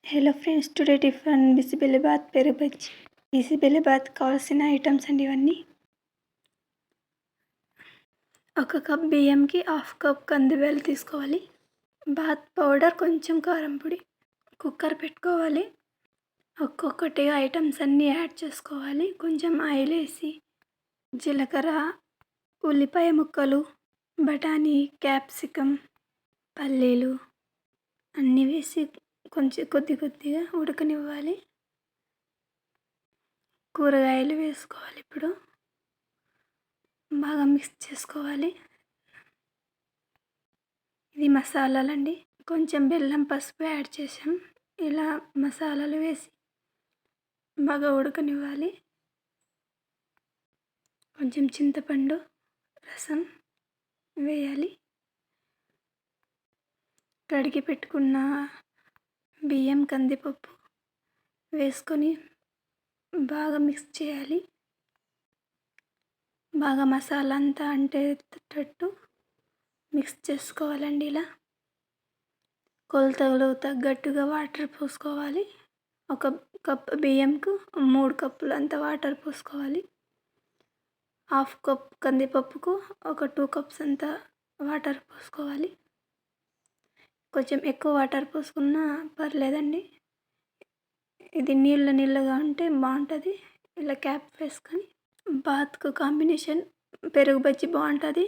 Hello friends, today tiffin బిసిబెల్లేబాత్, పెరుగు బజ్జీ. బిసిబెల్లేబాత్ కావాల్సిన items అండి ఇవన్నీ. 1 కప్ బియ్యంకి 1/2 కప్ కందిబ్యాళ్ళు తీసుకోవాలి. బాత్ పౌడర్, కొంచెం కారం పొడి. కుక్కర్ పెట్టుకోవాలి. ఒక్కొక్కటిగా ఐటమ్స్ అన్నీ యాడ్ చేసుకోవాలి. కొంచెం ఆయిల్ వేసి జీలకర్ర, ఉల్లిపాయ ముక్కలు, బఠానీ, క్యాప్సికమ్, పల్లీలు అన్నీ వేసి కొద్దిగా ఉడకనివ్వాలి. కూరగాయలు వేసుకోవాలి. ఇప్పుడు బాగా మిక్స్ చేసుకోవాలి. ఇది మసాలాలండి. కొంచెం బెల్లం, పసుపు యాడ్ చేసాం. ఇలా మసాలాలు వేసి బాగా ఉడకనివ్వాలి. కొంచెం చింతపండు రసం వేయాలి. కడిగి పెట్టుకున్న బియ్యం, కందిపప్పు వేసుకొని బాగా మిక్స్ చేయాలి. బాగా మసాలా అంతా అంటేటట్టు మిక్స్ చేసుకోవాలండి. ఇలా కొలతలు తగ్గట్టుగా వాటర్ పోసుకోవాలి. 1 కప్ బియ్యంకు 3 కప్పులు అంత వాటర్ పోసుకోవాలి. 1/2 కప్ కందిపప్పుకు 2 కప్స్ అంత వాటర్ పోసుకోవాలి. కొంచెం ఎక్కువ వాటర్ పోసుకున్నా పర్లేదండి. ఇది నీళ్ళగా ఉంటే బాగుంటుంది. ఇలా క్యాప్ వేసుకొని బాత్కు కాంబినేషన్ పెరుగు బజ్జీ బాగుంటుంది.